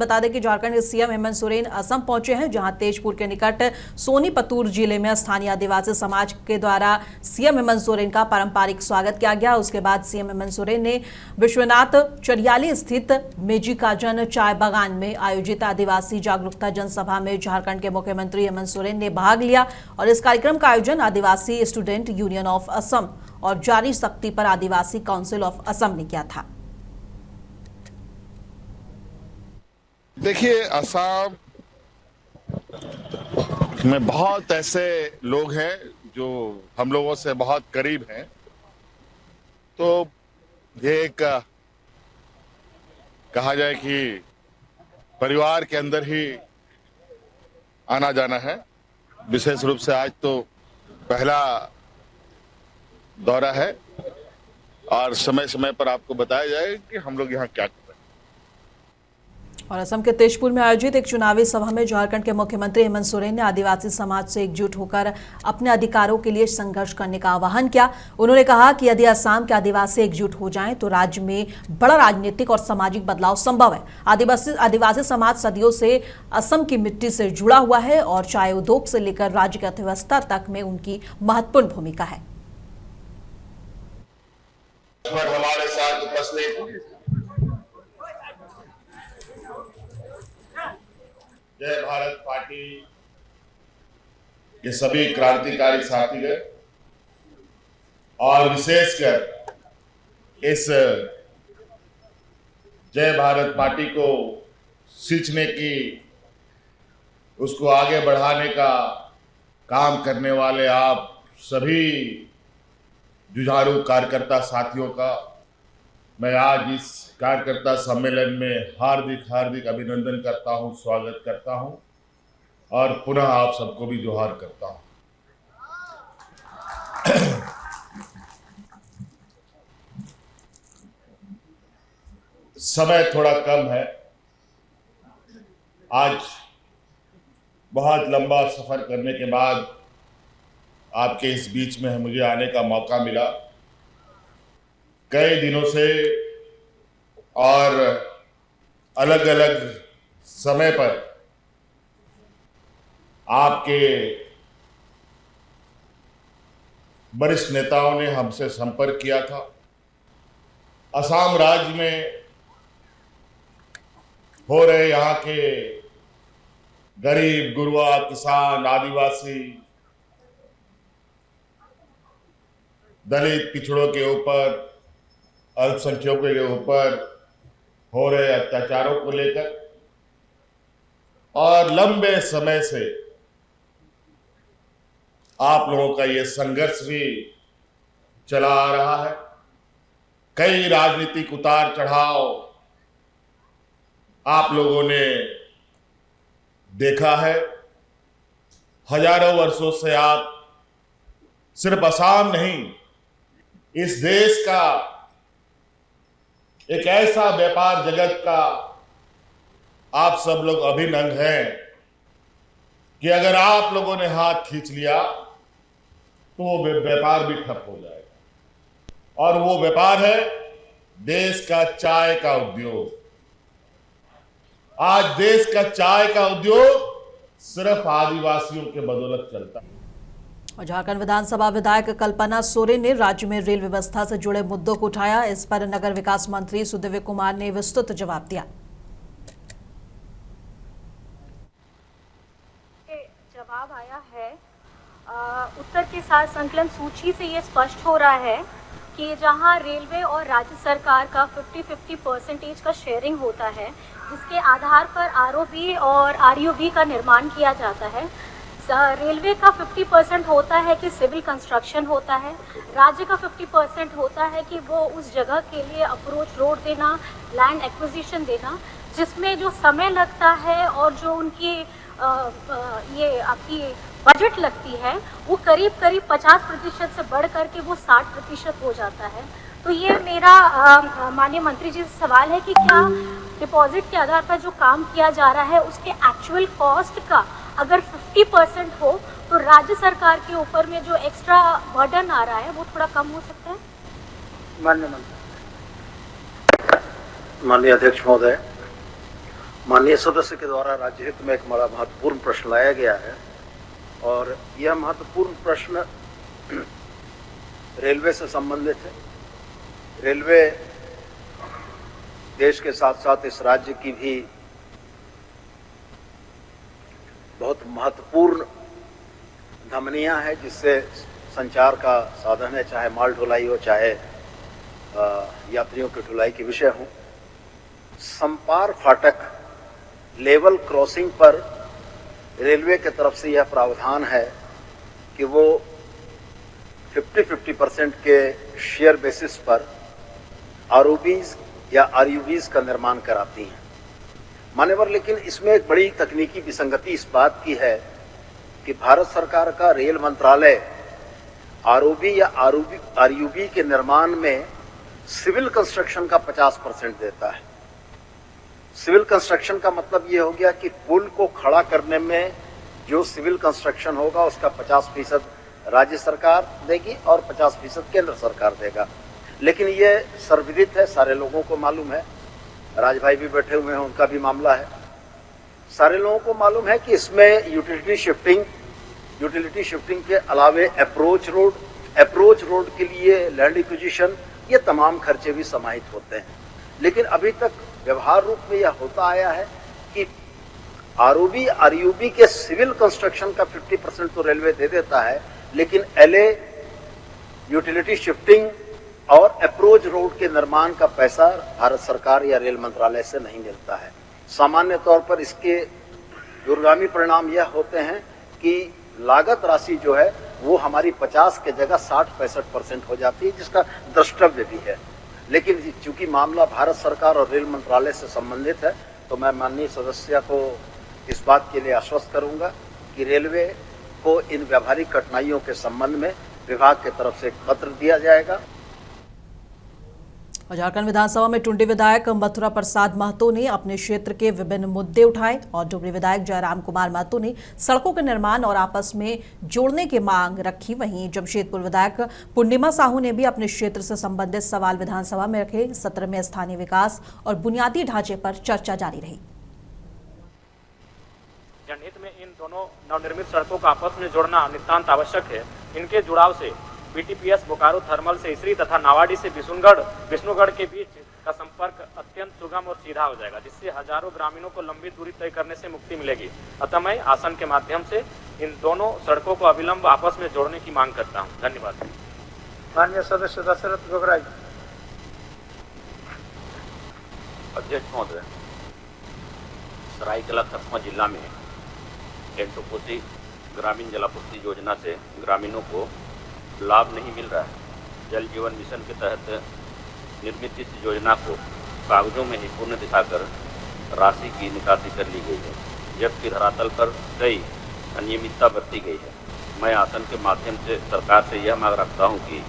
बता दें कि झारखंड के सीएम हेमंत सोरेन असम पहुंचे हैं, जहां तेजपुर के निकट सोनीपतुर जिले में स्थानीय आदिवासी समाज के द्वारा सीएम हेमंत सोरेन का पारंपरिक स्वागत किया गया। उसके बाद सीएम हेमंत सोरेन ने विश्वनाथ चरियाली स्थित मेजिकाजन चाय बागान में आयोजित आदिवासी जागरूकता जनसभा में झारखंड के मुख्यमंत्री हेमंत सोरेन ने भाग लिया और इस कार्यक्रम का आयोजन आदिवासी स्टूडेंट यूनियन ऑफ असम और जारी शक्ति पर आदिवासी काउंसिल ऑफ असम ने किया था। देखिए, असम में बहुत ऐसे लोग हैं जो हम लोगों से बहुत करीब हैं, तो ये एक कहा जाए कि परिवार के अंदर ही आना जाना है। विशेष रूप से आज तो पहला दौरा है और समय समय पर आपको बताया जाएगा कि हम लोग यहाँ क्या कर रहे हैं। और असम के तेजपुर में आयोजित एक चुनावी सभा में झारखंड के मुख्यमंत्री हेमंत सोरेन ने आदिवासी समाज से एकजुट होकर अपने अधिकारों के लिए संघर्ष करने का आह्वान किया। उन्होंने कहा कि यदि असम के आदिवासी एकजुट हो जाएं तो राज्य में बड़ा राजनीतिक और सामाजिक बदलाव संभव है। आदिवासी समाज सदियों से असम की मिट्टी से जुड़ा हुआ है और चाय उद्योग से लेकर राज्य की अर्थव्यवस्था तक में उनकी महत्वपूर्ण भूमिका है। हमारे साथ उपस्थित जय भारत पार्टी के सभी क्रांतिकारी साथीगण और विशेषकर इस जय भारत पार्टी को सींचने की, उसको आगे बढ़ाने का काम करने वाले आप सभी जुझारू कार्यकर्ता साथियों का मैं आज इस कार्यकर्ता सम्मेलन में हार्दिक अभिनंदन करता हूं, स्वागत करता हूं और पुनः आप सबको भी जोहार करता हूं। समय थोड़ा कम है, आज बहुत लंबा सफर करने के बाद आपके इस बीच में मुझे आने का मौका मिला। कई दिनों से और अलग अलग समय पर आपके वरिष्ठ नेताओं ने हमसे संपर्क किया था। असम राज्य में हो रहे यहाँ के गरीब गुरबा, किसान, आदिवासी, दलित पिछड़ों के ऊपर, अल्पसंख्यकों के ऊपर हो रहे अत्याचारों को लेकर और लंबे समय से आप लोगों का ये संघर्ष भी चला आ रहा है। कई राजनीतिक उतार चढ़ाव आप लोगों ने देखा है। हजारों वर्षों से आप सिर्फ असम नहीं, इस देश का एक ऐसा व्यापार जगत का आप सब लोग अभिन्न अंग हैं कि अगर आप लोगों ने हाथ खींच लिया तो वो व्यापार भी ठप हो जाएगा। और वो व्यापार है देश का चाय का उद्योग। आज देश का चाय का उद्योग सिर्फ आदिवासियों के बदौलत चलता है। और झारखंड विधानसभा विधायक कल्पना सोरेन ने राज्य में रेल व्यवस्था से जुड़े मुद्दों को उठाया। इस पर नगर विकास मंत्री सुदिव्य कुमार ने विस्तृत जवाब दिया। जवाब आया है उत्तर के साथ संकलन सूची से ये स्पष्ट हो रहा है कि जहां रेलवे और राज्य सरकार का 50-50% का शेयरिंग होता है, जिसके आधार पर आरओबी और आरयूबी का निर्माण किया जाता है। रेलवे का 50% होता है कि सिविल कंस्ट्रक्शन होता है, राज्य का 50% होता है कि वो उस जगह के लिए अप्रोच रोड देना, लैंड एक्विजिशन देना, जिसमें जो समय लगता है और जो उनकी ये आपकी बजट लगती है वो करीब 50% से बढ़ करके वो 60% हो जाता है। तो ये मेरा माननीय मंत्री जी से सवाल है कि क्या डिपॉजिट के आधार पर जो काम किया जा रहा है उसके एक्चुअल कॉस्ट का अगर 50% हो तो राज्य सरकार के ऊपर में जो एक्स्ट्रा बर्डन आ रहा है वो थोड़ा कम हो सकता है? माननीय अध्यक्ष महोदय, माननीय सदस्य के द्वारा राज्य हित में एक बड़ा महत्वपूर्ण प्रश्न लाया गया है और यह महत्वपूर्ण प्रश्न रेलवे से संबंधित है। रेलवे देश के साथ साथ इस राज्य की भी बहुत महत्वपूर्ण धमनियां है जिससे संचार का साधन है, चाहे माल ढुलाई हो चाहे यात्रियों की ढुलाई के विषय हो। संपार फाटक लेवल क्रॉसिंग पर रेलवे की तरफ से यह प्रावधान है कि वो 50-50% के शेयर बेसिस पर आरओबीज या आरयूबीज का निर्माण कराती हैं। मान्यवर, लेकिन इसमें एक बड़ी तकनीकी विसंगति इस बात की है कि भारत सरकार का रेल मंत्रालय आरओबी या आरयूबी के निर्माण में सिविल कंस्ट्रक्शन का 50% देता है। सिविल कंस्ट्रक्शन का मतलब ये हो गया कि पुल को खड़ा करने में जो सिविल कंस्ट्रक्शन होगा उसका 50% राज्य सरकार देगी और 50% केंद्र सरकार देगा। लेकिन ये सर्वविदित है, सारे लोगों को मालूम है, राज भाई भी बैठे हुए हैं, उनका भी मामला है। सारे लोगों को मालूम है कि इसमें यूटिलिटी शिफ्टिंग के अलावे अप्रोच रोड के लिए लैंड एक्विजिशन, ये तमाम खर्चे भी समाहित होते हैं। लेकिन अभी तक व्यवहार रूप में यह होता आया है कि आरओबी आरयूबी के सिविल कंस्ट्रक्शन का 50% तो रेलवे दे देता है, लेकिन एलए यूटिलिटी शिफ्टिंग और अप्रोच रोड के निर्माण का पैसा भारत सरकार या रेल मंत्रालय से नहीं मिलता है। सामान्य तौर पर इसके दूरगामी परिणाम यह होते हैं कि लागत राशि जो है वो हमारी 50 के जगह 60-65% हो जाती है, जिसका द्रष्टव्य भी है। लेकिन चूंकि मामला भारत सरकार और रेल मंत्रालय से संबंधित है, तो मैं माननीय सदस्य को इस बात के लिए आश्वस्त करूंगा कि रेलवे को इन व्यावहारिक कठिनाइयों के संबंध में विभाग की तरफ से एक पत्र दिया जाएगा। झारखंड विधानसभा में टुंडी विधायक मथुरा प्रसाद महतो ने अपने क्षेत्र के विभिन्न मुद्दे उठाए और डुमरी विधायक जयराम कुमार महतो ने सड़कों के निर्माण और आपस में जोड़ने की मांग रखी। वहीं जमशेदपुर विधायक पूर्णिमा साहू ने भी अपने क्षेत्र से संबंधित सवाल विधानसभा में रखे। सत्र में स्थानीय विकास और बुनियादी ढांचे पर चर्चा जारी रही। जनहित में इन दोनों नवनिर्मित सड़कों का आपस में जोड़ना नितांत आवश्यक है। इनके जुड़ाव से बीटीपीएस बोकारो थर्मल से इसरी तथा नावाडी से विष्णुगढ़ के बीच का संपर्क अत्यंत सुगम और सीधा हो जाएगा, जिससे हजारों ग्रामीणों को लंबी दूरी तय करने से मुक्ति मिलेगी। अतः मैं आसन के माध्यम से इन दोनों सड़कों को अविलंब आपस में जोड़ने की मांग करता हूं। धन्यवाद। माननीय सदस्य दशरथ गोगराई। अध्यक्ष महोदय, सरायकेला खरसावां जिला में टेंटोपोसी ग्रामीण जलापूर्ति योजना से ग्रामीणों को लाभ नहीं मिल रहा है। जल जीवन मिशन के तहत निर्मित इस योजना को कागजों में ही पूर्ण दिखाकर राशि की निकासी कर ली गई है, जबकि धरातल पर कई अनियमितता बरती गई है। मैं आसन के माध्यम से सरकार से यह मांग रखता हूं कि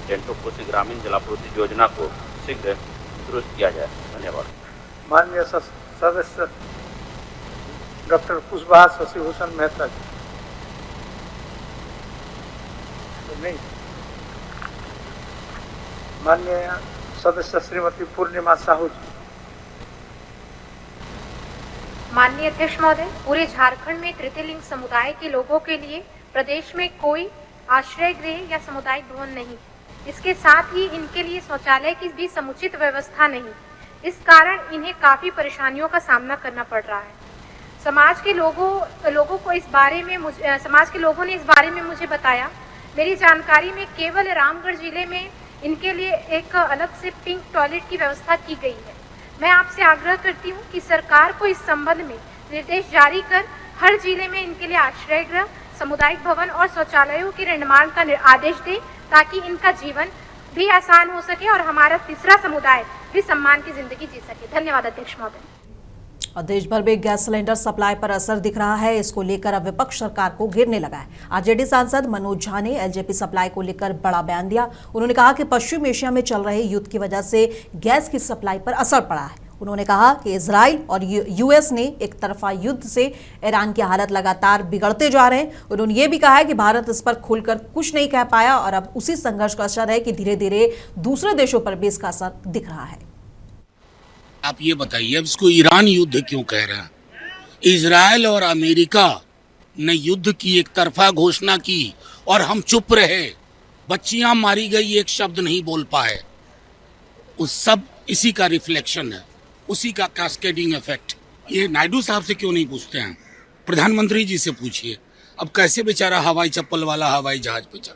टेंटोपोसी ग्रामीण जलापूर्ति योजना को शीघ्र दुरुस्त किया जाए। धन्यवाद। माननीय सदस्य डॉक्टर कुशवाहा शशिभूषण मेहता जी। नहीं। माननीय सदस्य श्रीमती पूर्णिमा साहू जी। माननीय अध्यक्ष महोदय, पूरे झारखंड में तृतीय लिंग समुदाय के लोगों के लिए प्रदेश में कोई आश्रय गृह या सामुदायिक भवन नहीं। इसके साथ ही इनके लिए शौचालय की भी समुचित व्यवस्था नहीं। इस कारण इन्हें काफी परेशानियों का सामना करना पड़ रहा है। समाज के लोगों को इस बारे में समाज के लोगों ने इस बारे में मुझे बताया। मेरी जानकारी में केवल रामगढ़ जिले में इनके लिए एक अलग से पिंक टॉयलेट की व्यवस्था की गई है। मैं आपसे आग्रह करती हूँ कि सरकार को इस संबंध में निर्देश जारी कर हर जिले में इनके लिए आश्रय गृह, सामुदायिक भवन और शौचालयों के निर्माण का आदेश दे, ताकि इनका जीवन भी आसान हो सके और हमारा तीसरा समुदाय भी सम्मान की जिंदगी जी सके। धन्यवाद अध्यक्ष महोदय। और देश भर में गैस सिलेंडर सप्लाई पर असर दिख रहा है। इसको लेकर अब विपक्ष सरकार को घेरने लगा है। आरजेडी सांसद मनोज झा ने एलजेपी सप्लाई को लेकर बड़ा बयान दिया। उन्होंने कहा कि पश्चिम एशिया में चल रहे युद्ध की वजह से गैस की सप्लाई पर असर पड़ा है। उन्होंने कहा कि इजराइल और यूएस ने एक तरफा युद्ध से ईरान की हालत लगातार बिगड़ते जा रहे हैं। उन्होंने ये भी कहा है कि भारत इस पर खुलकर कुछ नहीं कह पाया और अब उसी संघर्ष का असर है कि धीरे धीरे दूसरे देशों पर भी इसका असर दिख रहा है। आप ये बताइए, अब इसको ईरान युद्ध क्यों कह रहा है? इजराइल और अमेरिका ने युद्ध की एक तरफा घोषणा की और हम चुप रहे। बच्चियां मारी गई, एक शब्द नहीं बोल पाए। उस सब इसी का रिफ्लेक्शन है, उसी का कैस्केडिंग इफेक्ट। ये नायडू साहब से क्यों नहीं पूछते हैं? प्रधानमंत्री जी से पूछिए। अब कैसे बेचारा हवाई चप्पल वाला हवाई जहाज पे चढ़